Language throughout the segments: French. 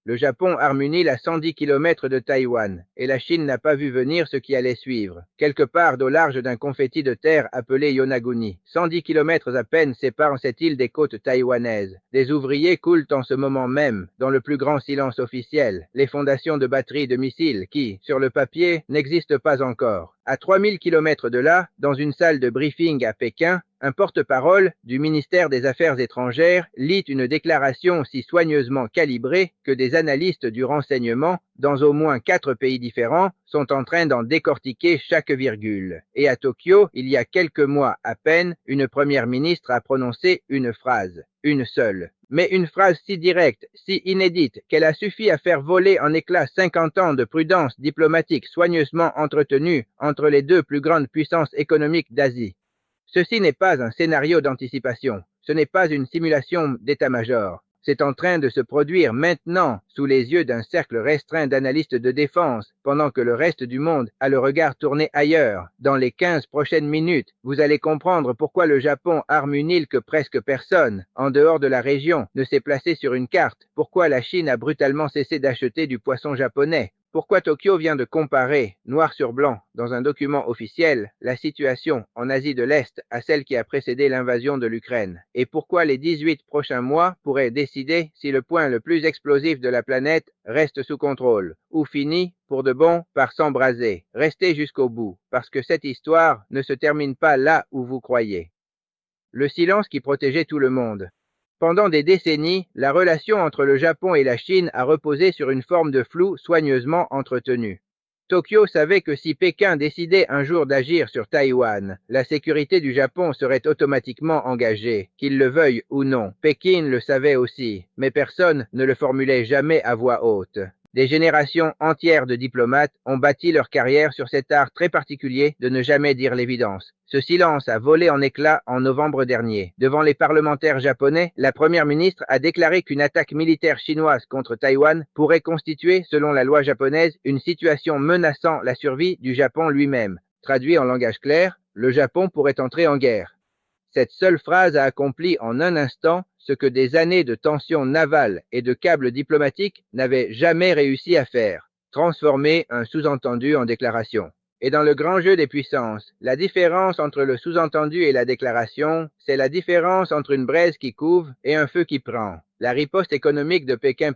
Le Japon harmonie à 110 km de Taïwan, et la Chine n'a pas vu venir ce qui allait suivre. Quelque part au large d'un confetti de terre appelé Yonaguni, 110 km à peine séparent cette île des côtes taïwanaises. Des ouvriers coulent en ce moment même, dans le plus grand silence officiel, les fondations de batteries de missiles qui, sur le papier, n'existent pas encore. À 3000 km de là, dans une salle de briefing à Pékin, un porte-parole du ministère des Affaires étrangères lit une déclaration si soigneusement calibrée que des analystes du renseignement, dans au moins 4 pays différents, sont en train d'en décortiquer chaque virgule. Et à Tokyo, il y a quelques mois à peine, une première ministre a prononcé une phrase, une seule. Mais une phrase si directe, si inédite, qu'elle a suffi à faire voler en éclats 50 ans de prudence diplomatique soigneusement entretenue entre les deux plus grandes puissances économiques d'Asie. Ceci n'est pas un scénario d'anticipation, ce n'est pas une simulation d'état-major. C'est en train de se produire maintenant, sous les yeux d'un cercle restreint d'analystes de défense, pendant que le reste du monde a le regard tourné ailleurs. Dans les 15 prochaines minutes, vous allez comprendre pourquoi le Japon arme une île que presque personne, en dehors de la région, ne s'est placé sur une carte, pourquoi la Chine a brutalement cessé d'acheter du poisson japonais, pourquoi Tokyo vient de comparer, noir sur blanc, dans un document officiel, la situation en Asie de l'Est à celle qui a précédé l'invasion de l'Ukraine, et pourquoi les 18 prochains mois pourraient décider si le point le plus explosif de la planète reste sous contrôle, ou finit, pour de bon, par s'embraser. Restez jusqu'au bout, parce que cette histoire ne se termine pas là où vous croyez. Le silence qui protégeait tout le monde. Pendant des décennies, la relation entre le Japon et la Chine a reposé sur une forme de flou soigneusement entretenu. Tokyo savait que si Pékin décidait un jour d'agir sur Taïwan, la sécurité du Japon serait automatiquement engagée, qu'il le veuille ou non. Pékin le savait aussi, mais personne ne le formulait jamais à voix haute. Des générations entières de diplomates ont bâti leur carrière sur cet art très particulier de ne jamais dire l'évidence. Ce silence a volé en éclats en novembre dernier. Devant les parlementaires japonais, la première ministre a déclaré qu'une attaque militaire chinoise contre Taïwan pourrait constituer, selon la loi japonaise, une situation menaçant la survie du Japon lui-même. Traduit en langage clair, le Japon pourrait entrer en guerre. Cette seule phrase a accompli en un instant ce que des années de tensions navales et de câbles diplomatiques n'avaient jamais réussi à faire, transformer un sous-entendu en déclaration. Et dans le grand jeu des puissances, la différence entre le sous-entendu et la déclaration, c'est la différence entre une braise qui couve et un feu qui prend. La riposte économique de Pékin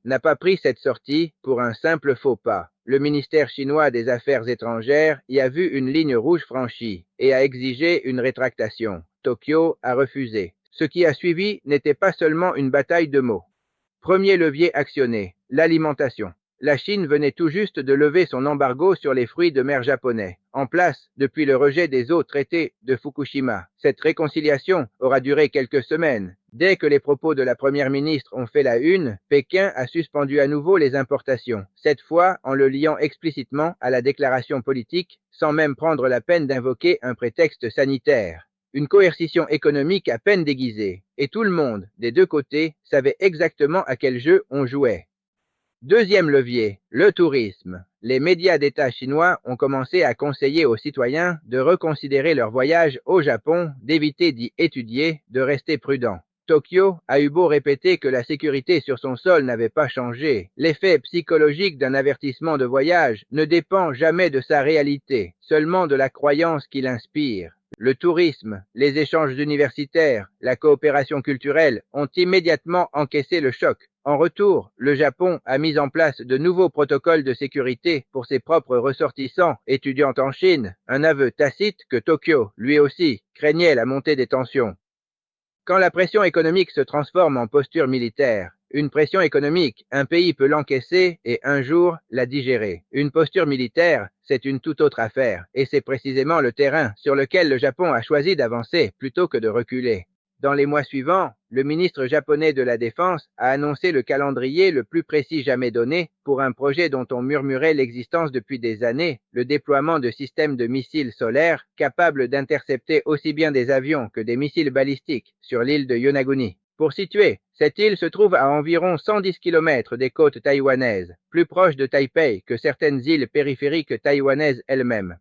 n'a pas pris cette sortie pour un simple faux pas. Le ministère chinois des Affaires étrangères y a vu une ligne rouge franchie et a exigé une rétractation. Tokyo a refusé. Ce qui a suivi n'était pas seulement une bataille de mots. Premier levier actionné, l'alimentation. La Chine venait tout juste de lever son embargo sur les fruits de mer japonais, en place depuis le rejet des eaux traitées de Fukushima. Cette réconciliation aura duré quelques semaines. Dès que les propos de la première ministre ont fait la une, Pékin a suspendu à nouveau les importations, cette fois en le liant explicitement à la déclaration politique, sans même prendre la peine d'invoquer un prétexte sanitaire. Une coercition économique à peine déguisée, et tout le monde, des deux côtés, savait exactement à quel jeu on jouait. Deuxième levier, le tourisme. Les médias d'État chinois ont commencé à conseiller aux citoyens de reconsidérer leur voyage au Japon, d'éviter d'y étudier, de rester prudents. Tokyo a eu beau répéter que la sécurité sur son sol n'avait pas changé. L'effet psychologique d'un avertissement de voyage ne dépend jamais de sa réalité, seulement de la croyance qu'il inspire. Le tourisme, les échanges universitaires, la coopération culturelle ont immédiatement encaissé le choc. En retour, le Japon a mis en place de nouveaux protocoles de sécurité pour ses propres ressortissants étudiant en Chine, un aveu tacite que Tokyo, lui aussi, craignait la montée des tensions. Quand la pression économique se transforme en posture militaire, une pression économique, un pays peut l'encaisser et un jour la digérer. Une posture militaire, c'est une toute autre affaire, et c'est précisément le terrain sur lequel le Japon a choisi d'avancer plutôt que de reculer. Dans les mois suivants, le ministre japonais de la Défense a annoncé le calendrier le plus précis jamais donné pour un projet dont on murmurait l'existence depuis des années, le déploiement de systèmes de missiles solaires capables d'intercepter aussi bien des avions que des missiles balistiques sur l'île de Yonaguni. Pour situer, cette île se trouve à environ 110 km des côtes taïwanaises, plus proche de Taipei que certaines îles périphériques taïwanaises elles-mêmes.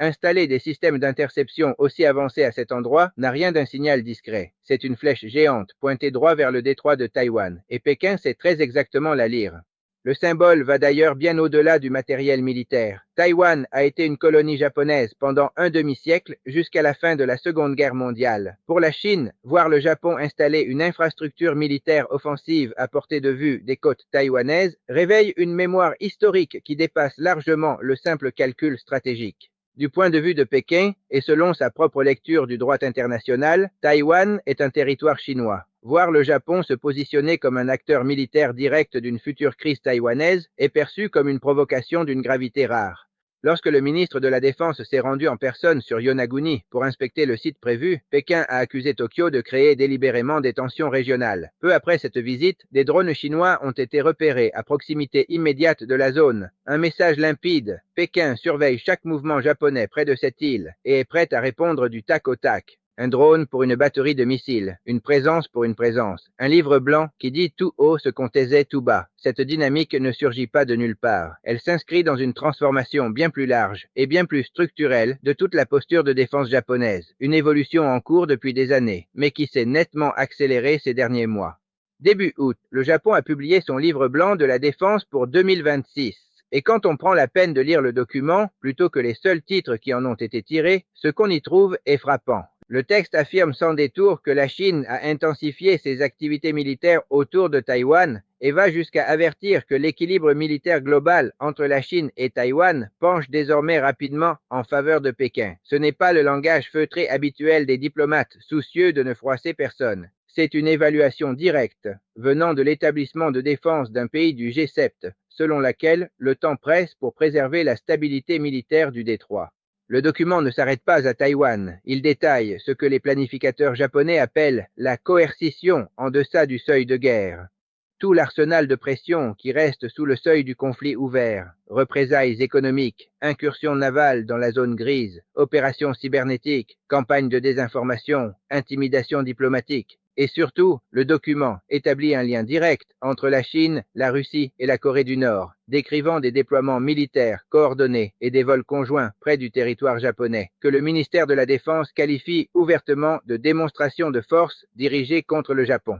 Installer des systèmes d'interception aussi avancés à cet endroit n'a rien d'un signal discret. C'est une flèche géante pointée droit vers le détroit de Taïwan, et Pékin sait très exactement la lire. Le symbole va d'ailleurs bien au-delà du matériel militaire. Taïwan a été une colonie japonaise pendant un demi-siècle jusqu'à la fin de la Seconde Guerre mondiale. Pour la Chine, voir le Japon installer une infrastructure militaire offensive à portée de vue des côtes taïwanaises réveille une mémoire historique qui dépasse largement le simple calcul stratégique. Du point de vue de Pékin, et selon sa propre lecture du droit international, Taïwan est un territoire chinois. Voir le Japon se positionner comme un acteur militaire direct d'une future crise taïwanaise est perçu comme une provocation d'une gravité rare. Lorsque le ministre de la Défense s'est rendu en personne sur Yonaguni pour inspecter le site prévu, Pékin a accusé Tokyo de créer délibérément des tensions régionales. Peu après cette visite, des drones chinois ont été repérés à proximité immédiate de la zone. Un message limpide: Pékin surveille chaque mouvement japonais près de cette île et est prêt à répondre du tac au tac. Un drone pour une batterie de missiles, une présence pour une présence, un livre blanc qui dit tout haut ce qu'on taisait tout bas. Cette dynamique ne surgit pas de nulle part. Elle s'inscrit dans une transformation bien plus large et bien plus structurelle de toute la posture de défense japonaise, une évolution en cours depuis des années, mais qui s'est nettement accélérée ces derniers mois. Début août, le Japon a publié son livre blanc de la défense pour 2026. Et quand on prend la peine de lire le document, plutôt que les seuls titres qui en ont été tirés, ce qu'on y trouve est frappant. Le texte affirme sans détour que la Chine a intensifié ses activités militaires autour de Taïwan et va jusqu'à avertir que l'équilibre militaire global entre la Chine et Taïwan penche désormais rapidement en faveur de Pékin. Ce n'est pas le langage feutré habituel des diplomates soucieux de ne froisser personne. C'est une évaluation directe venant de l'établissement de défense d'un pays du G7, selon laquelle le temps presse pour préserver la stabilité militaire du détroit. Le document ne s'arrête pas à Taïwan, il détaille ce que les planificateurs japonais appellent la coercition en deçà du seuil de guerre. Tout l'arsenal de pression qui reste sous le seuil du conflit ouvert, représailles économiques, incursions navales dans la zone grise, opérations cybernétiques, campagnes de désinformation, intimidation diplomatique. Et surtout, le document établit un lien direct entre la Chine, la Russie et la Corée du Nord, décrivant des déploiements militaires coordonnés et des vols conjoints près du territoire japonais, que le ministère de la Défense qualifie ouvertement de démonstration de force dirigée contre le Japon.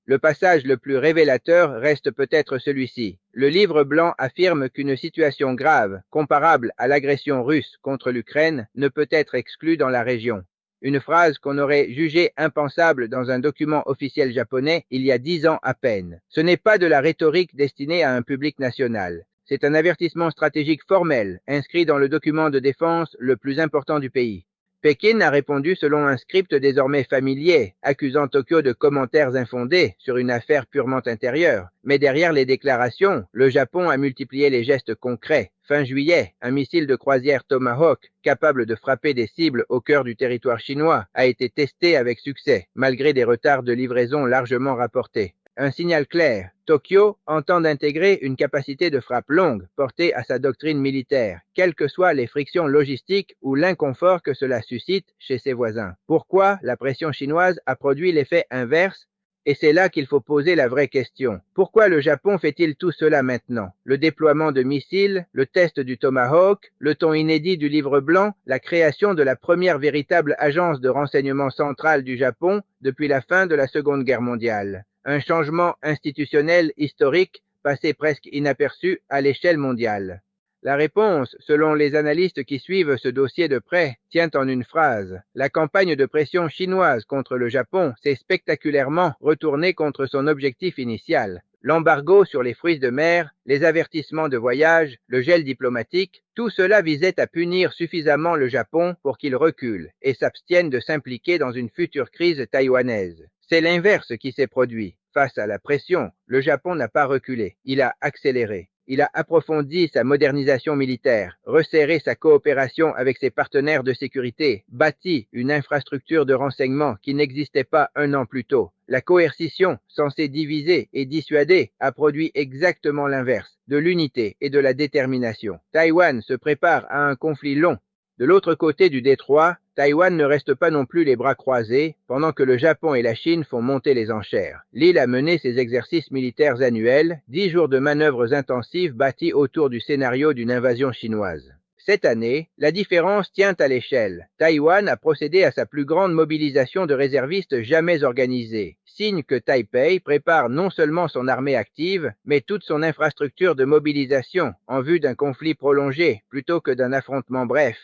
Le passage le plus révélateur reste peut-être celui-ci. Le livre blanc affirme qu'une situation grave, comparable à l'agression russe contre l'Ukraine, ne peut être exclue dans la région. Une phrase qu'on aurait jugée impensable dans un document officiel japonais il y a 10 ans à peine. Ce n'est pas de la rhétorique destinée à un public national. C'est un avertissement stratégique formel, inscrit dans le document de défense le plus important du pays. Pékin a répondu selon un script désormais familier, accusant Tokyo de commentaires infondés sur une affaire purement intérieure. Mais derrière les déclarations, le Japon a multiplié les gestes concrets. Fin juillet, un missile de croisière Tomahawk, capable de frapper des cibles au cœur du territoire chinois, a été testé avec succès, malgré des retards de livraison largement rapportés. Un signal clair. Tokyo entend intégrer une capacité de frappe longue portée à sa doctrine militaire, quelles que soient les frictions logistiques ou l'inconfort que cela suscite chez ses voisins. Pourquoi la pression chinoise a produit l'effet inverse? Et c'est là qu'il faut poser la vraie question. Pourquoi le Japon fait-il tout cela maintenant? Le déploiement de missiles, le test du Tomahawk, le ton inédit du livre blanc, la création de la première véritable agence de renseignement centrale du Japon depuis la fin de la Seconde Guerre mondiale. Un changement institutionnel historique passé presque inaperçu à l'échelle mondiale. La réponse, selon les analystes qui suivent ce dossier de près, tient en une phrase. La campagne de pression chinoise contre le Japon s'est spectaculairement retournée contre son objectif initial. L'embargo sur les fruits de mer, les avertissements de voyage, le gel diplomatique, tout cela visait à punir suffisamment le Japon pour qu'il recule et s'abstienne de s'impliquer dans une future crise taïwanaise. C'est l'inverse qui s'est produit. Face à la pression, le Japon n'a pas reculé, il a accéléré. Il a approfondi sa modernisation militaire, resserré sa coopération avec ses partenaires de sécurité, bâti une infrastructure de renseignement qui n'existait pas un an plus tôt. La coercition, censée diviser et dissuader, a produit exactement l'inverse, de l'unité et de la détermination. Taïwan se prépare à un conflit long. De l'autre côté du détroit, Taïwan ne reste pas non plus les bras croisés, pendant que le Japon et la Chine font monter les enchères. L'île a mené ses exercices militaires annuels, 10 jours de manœuvres intensives bâties autour du scénario d'une invasion chinoise. Cette année, la différence tient à l'échelle. Taïwan a procédé à sa plus grande mobilisation de réservistes jamais organisée, signe que Taipei prépare non seulement son armée active, mais toute son infrastructure de mobilisation en vue d'un conflit prolongé plutôt que d'un affrontement bref.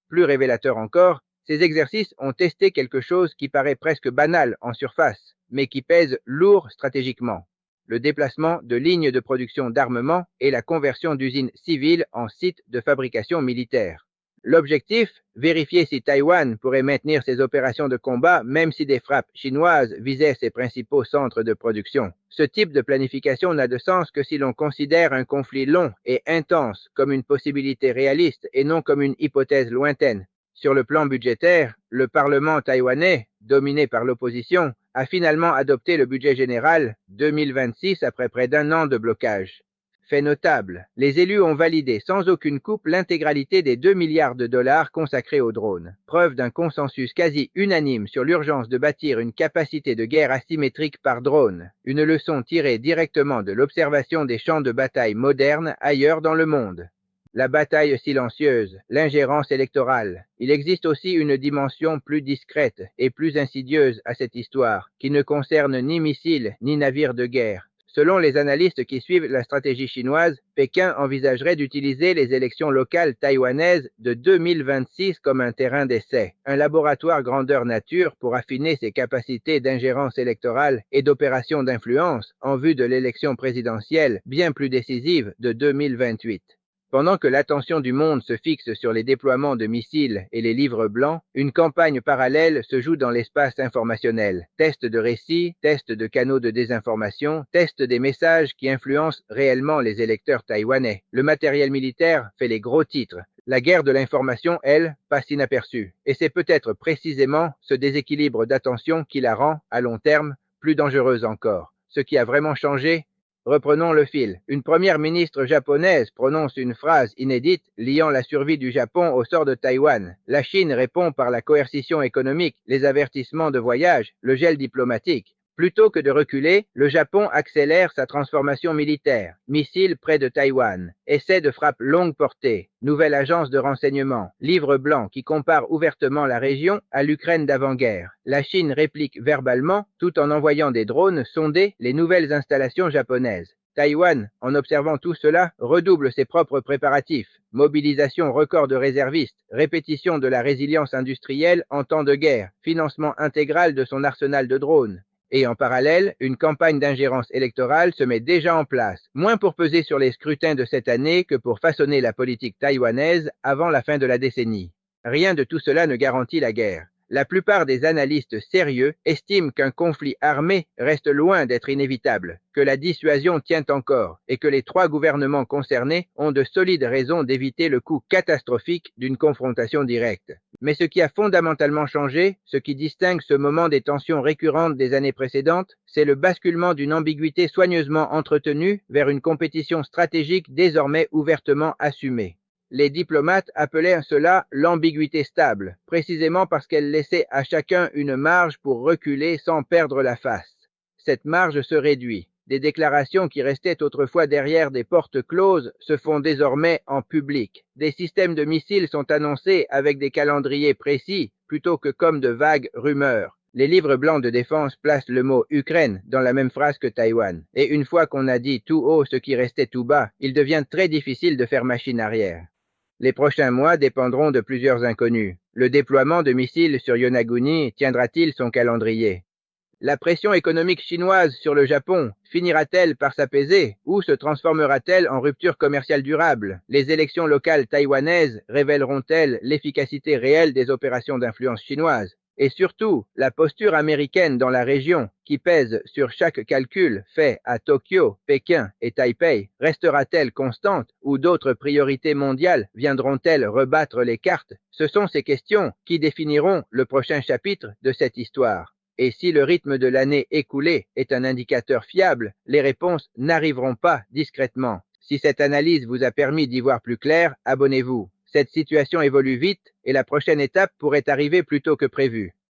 Plus révélateur encore, ces exercices ont testé quelque chose qui paraît presque banal en surface, mais qui pèse lourd stratégiquement: le déplacement de lignes de production d'armement et la conversion d'usines civiles en sites de fabrication militaire. L'objectif, vérifier si Taïwan pourrait maintenir ses opérations de combat même si des frappes chinoises visaient ses principaux centres de production. Ce type de planification n'a de sens que si l'on considère un conflit long et intense comme une possibilité réaliste et non comme une hypothèse lointaine. Sur le plan budgétaire, le Parlement taïwanais, dominé par l'opposition, a finalement adopté le budget général 2026 après près d'un an de blocage. Fait notable, les élus ont validé sans aucune coupe l'intégralité des 2 milliards de dollars consacrés aux drones, preuve d'un consensus quasi unanime sur l'urgence de bâtir une capacité de guerre asymétrique par drone, une leçon tirée directement de l'observation des champs de bataille modernes ailleurs dans le monde. La bataille silencieuse, l'ingérence électorale. Il existe aussi une dimension plus discrète et plus insidieuse à cette histoire, qui ne concerne ni missiles ni navires de guerre. Selon les analystes qui suivent la stratégie chinoise, Pékin envisagerait d'utiliser les élections locales taïwanaises de 2026 comme un terrain d'essai, un laboratoire grandeur nature pour affiner ses capacités d'ingérence électorale et d'opération d'influence en vue de l'élection présidentielle bien plus décisive de 2028. Pendant que l'attention du monde se fixe sur les déploiements de missiles et les livres blancs, une campagne parallèle se joue dans l'espace informationnel. Tests de récits, tests de canaux de désinformation, tests des messages qui influencent réellement les électeurs taïwanais. Le matériel militaire fait les gros titres. La guerre de l'information, elle, passe inaperçue. Et c'est peut-être précisément ce déséquilibre d'attention qui la rend, à long terme, plus dangereuse encore. Ce qui a vraiment changé, reprenons le fil. Une première ministre japonaise prononce une phrase inédite liant la survie du Japon au sort de Taïwan. La Chine répond par la coercition économique, les avertissements de voyage, le gel diplomatique. Plutôt que de reculer, le Japon accélère sa transformation militaire. Missiles près de Taïwan, essai de frappe longue portée, nouvelle agence de renseignement, livre blanc qui compare ouvertement la région à l'Ukraine d'avant-guerre. La Chine réplique verbalement tout en envoyant des drones sonder les nouvelles installations japonaises. Taïwan, en observant tout cela, redouble ses propres préparatifs. Mobilisation record de réservistes, répétition de la résilience industrielle en temps de guerre, financement intégral de son arsenal de drones. Et en parallèle, une campagne d'ingérence électorale se met déjà en place, moins pour peser sur les scrutins de cette année que pour façonner la politique taïwanaise avant la fin de la décennie. Rien de tout cela ne garantit la guerre. La plupart des analystes sérieux estiment qu'un conflit armé reste loin d'être inévitable, que la dissuasion tient encore et que les 3 gouvernements concernés ont de solides raisons d'éviter le coût catastrophique d'une confrontation directe. Mais ce qui a fondamentalement changé, ce qui distingue ce moment des tensions récurrentes des années précédentes, c'est le basculement d'une ambiguïté soigneusement entretenue vers une compétition stratégique désormais ouvertement assumée. Les diplomates appelaient cela l'ambiguïté stable, précisément parce qu'elle laissait à chacun une marge pour reculer sans perdre la face. Cette marge se réduit. Des déclarations qui restaient autrefois derrière des portes closes se font désormais en public. Des systèmes de missiles sont annoncés avec des calendriers précis plutôt que comme de vagues rumeurs. Les livres blancs de défense placent le mot Ukraine dans la même phrase que Taïwan. Et une fois qu'on a dit tout haut ce qui restait tout bas, il devient très difficile de faire machine arrière. Les prochains mois dépendront de plusieurs inconnus. Le déploiement de missiles sur Yonaguni tiendra-t-il son calendrier? La pression économique chinoise sur le Japon finira-t-elle par s'apaiser ou se transformera-t-elle en rupture commerciale durable? Les élections locales taïwanaises révéleront-elles l'efficacité réelle des opérations d'influence chinoise? Et surtout, la posture américaine dans la région, qui pèse sur chaque calcul fait à Tokyo, Pékin et Taipei, restera-t-elle constante ou d'autres priorités mondiales viendront-elles rebattre les cartes? Ce sont ces questions qui définiront le prochain chapitre de cette histoire. Et si le rythme de l'année écoulée est un indicateur fiable, les réponses n'arriveront pas discrètement. Si cette analyse vous a permis d'y voir plus clair, abonnez-vous. Cette situation évolue vite et la prochaine étape pourrait arriver plus tôt que prévu.